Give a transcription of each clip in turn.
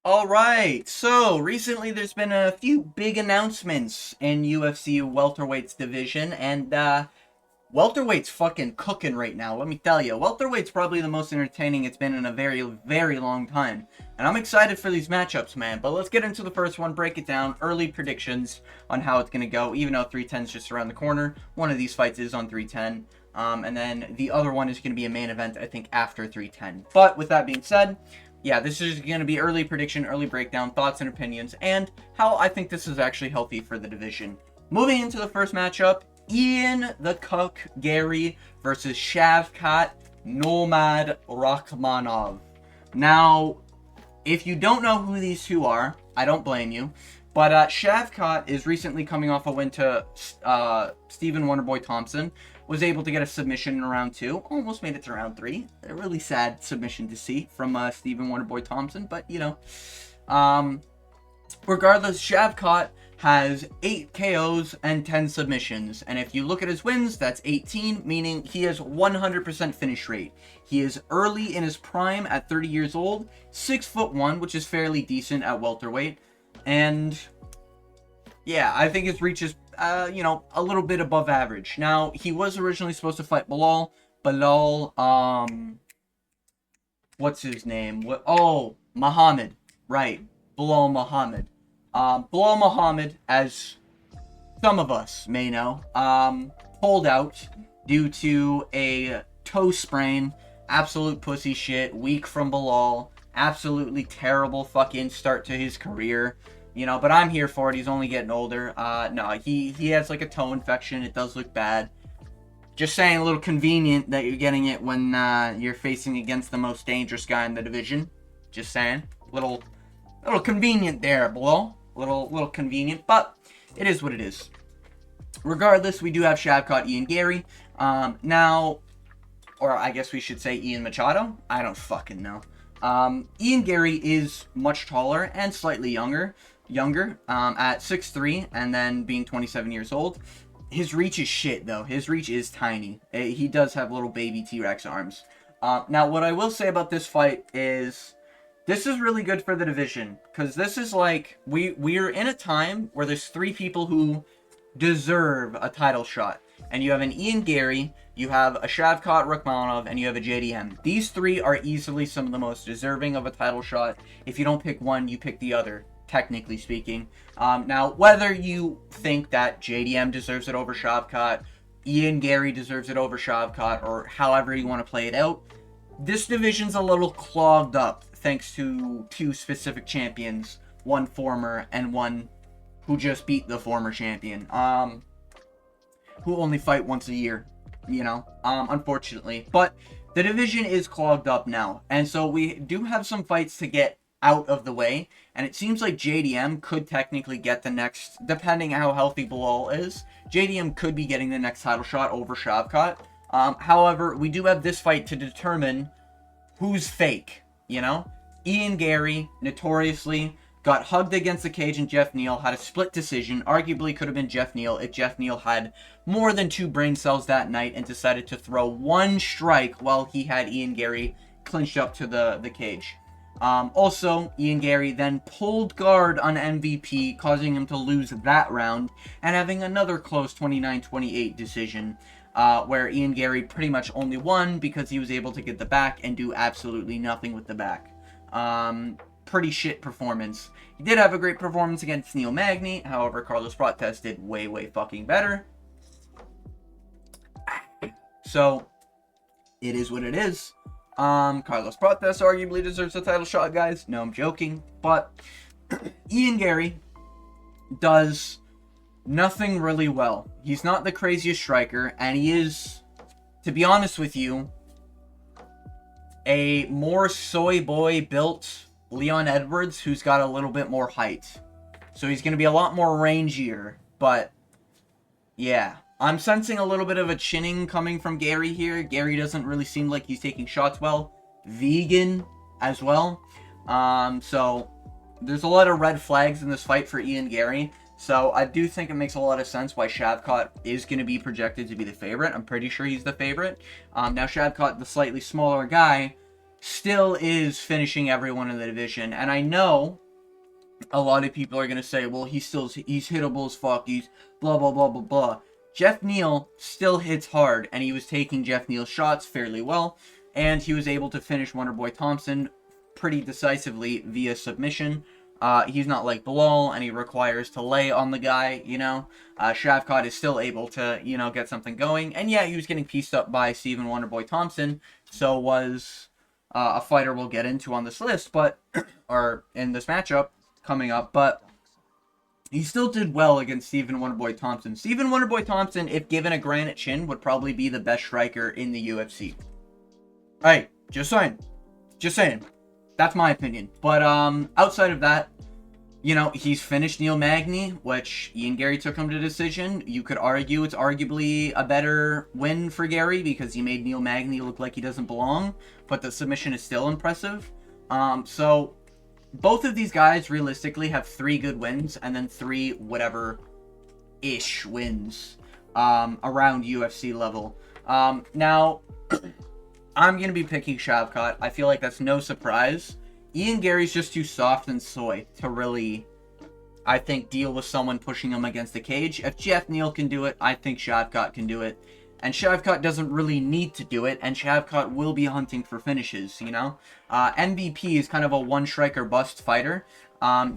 Alright, so recently there's been a few big announcements in UFC welterweight's division, and welterweight's fucking cooking right now, let me tell you. Welterweight's probably the most entertaining it's been in a very, very long time. And I'm excited for these matchups, man. But let's get into the first one, break it down, early predictions on how it's going to go, even though 310 is just around the corner. One of these fights is on 310. And then the other one is going to be a main event, I think, after 310. But with that being said, yeah, this is going to be early prediction, early breakdown, thoughts and opinions, and how I think this is actually healthy for the division. Moving into the first matchup, Ian the Cook Gary versus Shavkat Nomad Rakhmonov. Now, if you don't know who these two are, I don't blame you, but Shavkat is recently coming off a win to Stephen Wonderboy Thompson. Was able to get a submission in round 2. Almost made it to round 3. A really sad submission to see from Stephen Wonderboy Thompson. But, you know. Regardless, Shavkat has 8 KOs and 10 submissions. And if you look at his wins, that's 18. Meaning he has 100% finish rate. He is early in his prime at 30 years old. 6'1", which is fairly decent at welterweight. And yeah, I think his reach is you know, a little bit above average. Now, he was originally supposed to fight Bilal, what's his name? Muhammad, right, Bilal Muhammad. Bilal Muhammad, as some of us may know, pulled out due to a toe sprain, absolute pussy shit, weak from Bilal, absolutely terrible fucking start to his career. You know, but I'm here for it. He's only getting older. No, he has like a toe infection. It does look bad. Just saying, a little convenient that you're getting it when you're facing against the most dangerous guy in the division. Just saying, little convenient there, Bilal. Little convenient, but it is what it is. Regardless, we do have Shavkat Ian Gary. Now, or I guess we should say Ian Machado. I don't fucking know. Ian Gary is much taller and slightly younger at 6'3", and then being 27 years old. His reach is shit, though. His reach is tiny. He does have little baby T-Rex arms. Now, what I will say about this fight is this is really good for the division, because this is like, we're in a time where there's 3 people who deserve a title shot. And you have an Ian Gary, you have a Shavkat Rakhmonov, and you have a JDM. These 3 are easily some of the most deserving of a title shot. If you don't pick one, you pick the other, technically speaking. Now, whether you think that JDM deserves it over Shavkat, Ian Gary deserves it over Shavkat, or however you want to play it out, this division's a little clogged up thanks to 2 specific champions, one former and one who just beat the former champion. Who only fight once a year, you know, unfortunately. But the division is clogged up now, and so we do have some fights to get out of the way, and it seems like JDM could technically get the next, depending how healthy Bilal is, JDM could be getting the next title shot over Shavkat. However, we do have this fight to determine who's fake, you know? Ian Gary, notoriously, got hugged against the cage, and Jeff Neal had a split decision. Arguably could have been Jeff Neal if Jeff Neal had more than 2 brain cells that night and decided to throw 1 strike while he had Ian Gary clinched up to the cage. Also, Ian Gary then pulled guard on MVP, causing him to lose that round, and having another close 29-28 decision, where Ian Gary pretty much only won because he was able to get the back and do absolutely nothing with the back. Pretty shit performance. He did have a great performance against Neil Magny. However, Carlos Prates did way fucking better. So, it is what it is. Carlos Prates arguably deserves a title shot, guys. No, I'm joking. But Ian Gary does nothing really well. He's not the craziest striker, and he is, to be honest with you, a more soy boy built Leon Edwards who's got a little bit more height. So he's going to be a lot more rangier, but yeah. I'm sensing a little bit of a chinning coming from Gary here. Gary doesn't really seem like he's taking shots well. Vegan as well. So there's a lot of red flags in this fight for Ian Gary. So I do think it makes a lot of sense why Shavkat is going to be projected to be the favorite. I'm pretty sure he's the favorite. Now Shavkat, the slightly smaller guy, still is finishing everyone in the division. And I know a lot of people are going to say, well, he's hittable as fuck. He's blah, blah, blah, blah, blah. Jeff Neal still hits hard, and he was taking Jeff Neal's shots fairly well, and he was able to finish Wonderboy Thompson pretty decisively via submission. He's not like Bilal, and he requires to lay on the guy, you know. Shavkat is still able to, you know, get something going. And yeah, he was getting pieced up by Stephen Wonderboy Thompson, so was a fighter we'll get into on this list, but, or in this matchup coming up, but he still did well against Stephen Wonderboy Thompson. Stephen Wonderboy Thompson, if given a granite chin, would probably be the best striker in the UFC. Hey, just saying. Just saying. That's my opinion. But outside of that, you know, he's finished Neil Magny, which Ian Gary took him to decision. You could argue it's arguably a better win for Gary because he made Neil Magny look like he doesn't belong, but the submission is still impressive. So both of these guys realistically have 3 good wins and then 3 whatever-ish wins around UFC level. Now, I'm going to be picking Shavkat. I feel like that's no surprise. Ian Gary's just too soft and soy to really, I think, deal with someone pushing him against the cage. If Jeff Neal can do it, I think Shavkat can do it. And Shavkat doesn't really need to do it, and Shavkat will be hunting for finishes, you know? MVP is kind of a one-striker bust fighter.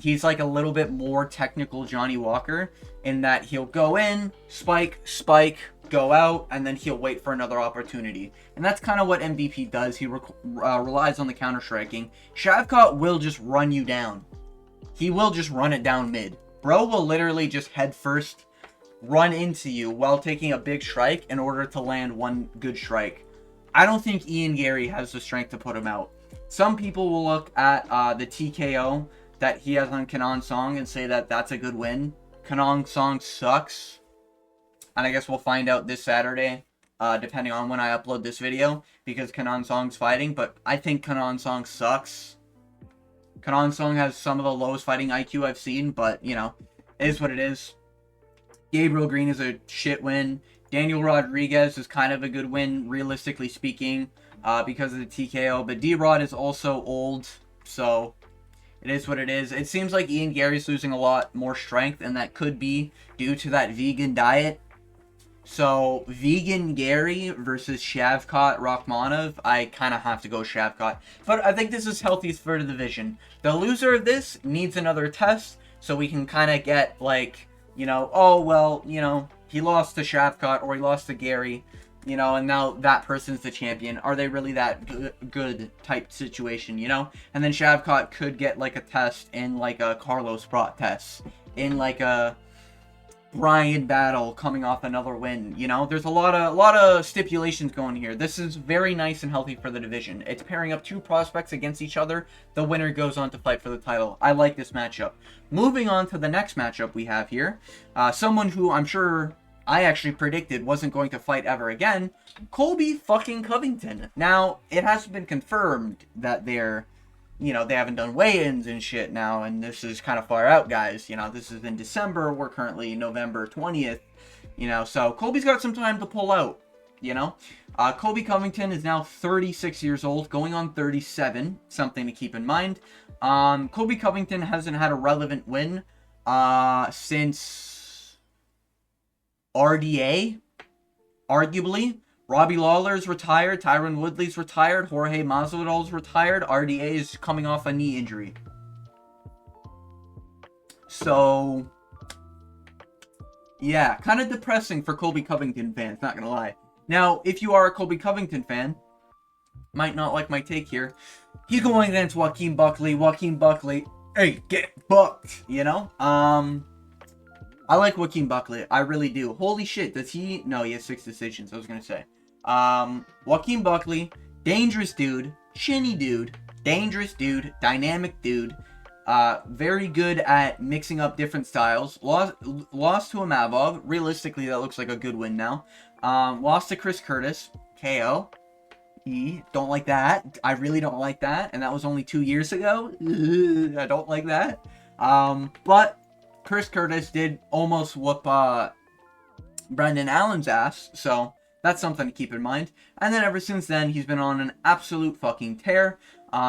He's like a little bit more technical Johnny Walker in that he'll go in, spike, go out, and then he'll wait for another opportunity. And that's kind of what MVP does. He relies on the counter-striking. Shavkat will just run you down. He will just run it down mid. Bro will literally just head first run into you while taking a big strike in order to land one good strike. I don't think Ian Gary has the strength to put him out. Some people will look at the TKO that he has on Kenan Song and say that that's a good win. Kenan Song sucks. And I guess we'll find out this Saturday, depending on when I upload this video, because Kenan Song's fighting, but I think Kenan Song sucks. Kenan Song has some of the lowest fighting IQ I've seen, but, you know, it is what it is. Gabriel Green is a shit win. Daniel Rodriguez is kind of a good win, realistically speaking, because of the TKO. But D-Rod is also old, so it is what it is. It seems like Ian Gary's losing a lot more strength, and that could be due to that vegan diet. So, vegan Gary versus Shavkat Rakhmonov, I kind of have to go Shavkat. But I think this is healthiest for the division. The loser of this needs another test, so we can kind of get, like, you know, oh, well, you know, he lost to Shavkat or he lost to Gary, you know, and now that person's the champion. Are they really that good type situation, you know? And then Shavkat could get, like, a test in, like, a Carlos Prat test, in, like, a Brian Battle coming off another win, you know? There's a lot of stipulations going here. This is very nice and healthy for the division. It's pairing up 2 prospects against each other. The winner goes on to fight for the title. I like this matchup. Moving on to the next matchup we have here. Someone who I'm sure I actually predicted wasn't going to fight ever again. Colby fucking Covington. Now, it hasn't been confirmed that they're, you know, they haven't done weigh-ins and shit now, and this is kind of far out, guys. You know, this is in December. We're currently November 20th, you know, so Colby's got some time to pull out, you know. Colby Covington is now 36 years old, going on 37, something to keep in mind. Colby Covington hasn't had a relevant win since RDA, arguably. Robbie Lawler's retired, Tyron Woodley's retired, Jorge Masvidal's retired, RDA is coming off a knee injury. So, yeah, kind of depressing for Colby Covington fans, not gonna lie. Now, if you are a Colby Covington fan, might not like my take here, he's going against Joaquin Buckley. Joaquin Buckley, hey, get bucked, you know? I like Joaquin Buckley, I really do. Holy shit, does he? No, he has 6 decisions, I was gonna say. Joaquin Buckley, dangerous dude, chinny dude, dangerous dude, dynamic dude, very good at mixing up different styles. Lost to Amavov, realistically that looks like a good win now. Lost to Chris Curtis, KO. Don't like that. I really don't like that, and that was only 2 years ago. I don't like that. But Chris Curtis did almost whoop Brendan Allen's ass, so That's something to keep in mind. And then ever since then, he's been on an absolute fucking tear,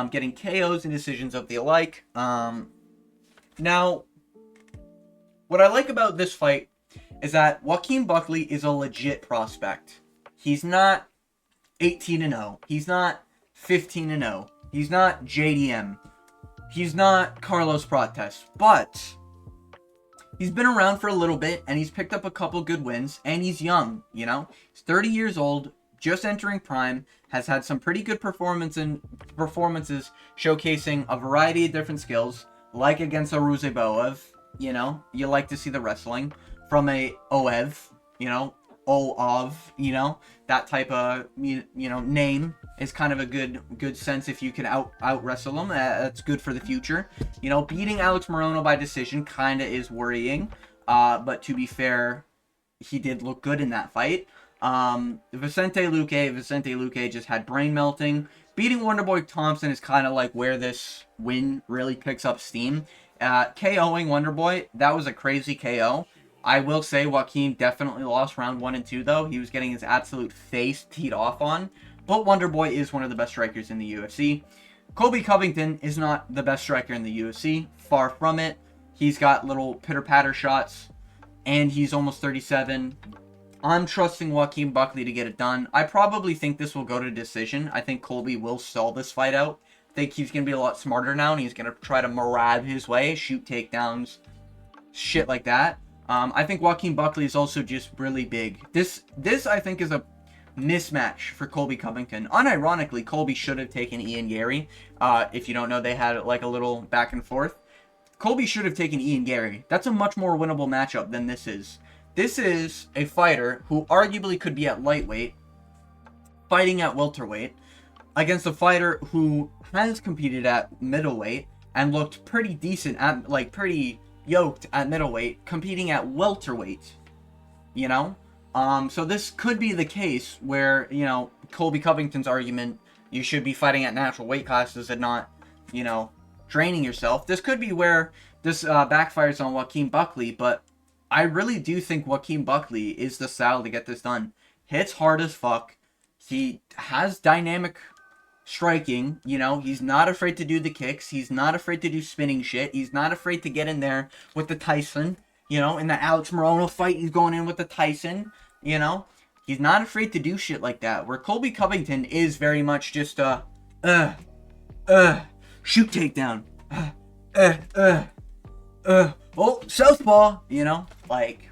getting KOs and decisions of the alike. Now, what I like about this fight is that Joaquin Buckley is a legit prospect. He's not 18-0. He's not 15-0. He's not JDM. He's not Carlos Prates. But he's been around for a little bit, and he's picked up a couple good wins, and he's young, you know? He's 30 years old, just entering prime, has had some pretty good performances showcasing a variety of different skills, like against a Ruziboev, you know? You like to see the wrestling from a Oev, you know? Oov, you know? That type of, you know, name is kind of a good sense if you can out wrestle him. That's good for the future. You know, beating Alex Morono by decision kind of is worrying. But to be fair, he did look good in that fight. Vicente Luque just had brain melting. Beating Wonderboy Thompson is kind of like where this win really picks up steam. KOing Wonderboy, that was a crazy KO. I will say Joaquin definitely lost round 1 and 2, though. He was getting his absolute face teed off on. But Wonderboy is one of the best strikers in the UFC. Colby Covington is not the best striker in the UFC. Far from it. He's got little pitter-patter shots. And he's almost 37. I'm trusting Joaquin Buckley to get it done. I probably think this will go to decision. I think Colby will stall this fight out. I think he's going to be a lot smarter now. And he's going to try to Marab his way. Shoot takedowns. Shit like that. I think Joaquin Buckley is also just really big. This I think is a mismatch for Colby Covington. Unironically, Colby should have taken Ian Gary. If you don't know, they had like a little back and forth. Colby should have taken Ian Gary. That's a much more winnable matchup than this is. This is a fighter who arguably could be at lightweight, fighting at welterweight, against a fighter who has competed at middleweight and looked pretty decent at, like, pretty yoked at middleweight, competing at welterweight, you know? So this could be the case where, you know, Colby Covington's argument, you should be fighting at natural weight classes and not, you know, draining yourself. This could be where this backfires on Joaquin Buckley, but I really do think Joaquin Buckley is the style to get this done. Hits hard as fuck. He has dynamic striking, you know, he's not afraid to do the kicks, he's not afraid to do spinning shit, he's not afraid to get in there with the Tyson, you know, in the Alex Morono fight, he's going in with the Tyson, you know, he's not afraid to do shit like that, where Colby Covington is very much just shoot takedown, oh, southpaw, you know, like,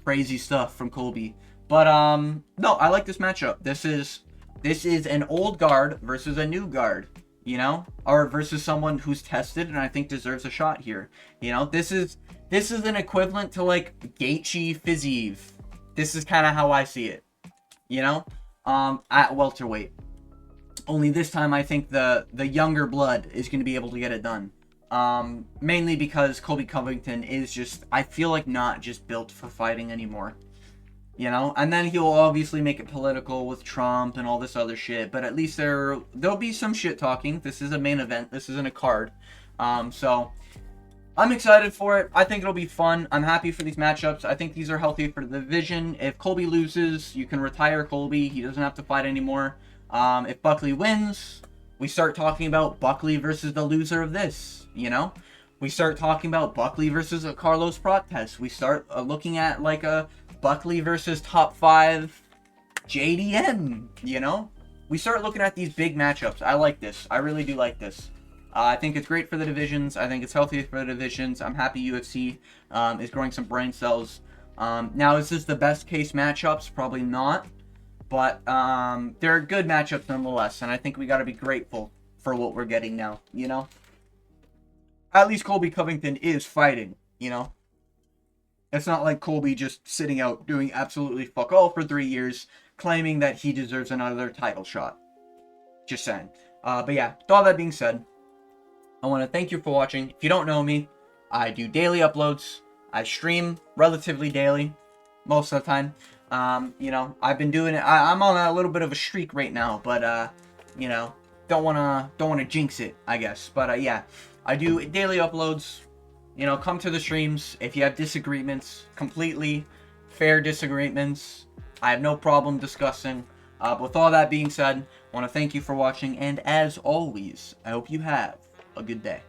crazy stuff from Colby, but, no, I like this matchup. This is an old guard versus a new guard, you know, or versus someone who's tested and I think deserves a shot here. You know, this is an equivalent to like Gaethje Fiziev. This is kind of how I see it, you know, at welterweight. Only this time I think the younger blood is going to be able to get it done. Mainly because Colby Covington is just, I feel like, not just built for fighting anymore. You know, and then he'll obviously make it political with Trump and all this other shit, but at least there'll be some shit talking. This is a main event. This isn't a card. So I'm excited for it. I think it'll be fun. I'm happy for these matchups. I think these are healthy for the division. If Colby loses, you can retire Colby. He doesn't have to fight anymore. If Buckley wins, we start talking about Buckley versus the loser of this, you know? We start talking about Buckley versus a Carlos Prates. We start looking at like a Buckley versus top 5 JDM, you know? We start looking at these big matchups. I like this. I really do like this. I think it's great for the divisions. I think it's healthy for the divisions. I'm happy UFC is growing some brain cells. Now, is this the best case matchups? Probably not. But they're good matchups nonetheless. And I think we got to be grateful for what we're getting now, you know? At least Colby Covington is fighting, you know? It's not like Colby just sitting out doing absolutely fuck all for 3 years, claiming that he deserves another title shot. Just saying. But yeah, with all that being said, I want to thank you for watching. If you don't know me, I do daily uploads. I stream relatively daily, most of the time. You know, I've been doing it. I'm on a little bit of a streak right now, but you know, don't wanna jinx it, I guess. But yeah, I do daily uploads. You know, come to the streams if you have disagreements, completely fair disagreements. I have no problem discussing. But with all that being said, I want to thank you for watching, and as always, I hope you have a good day.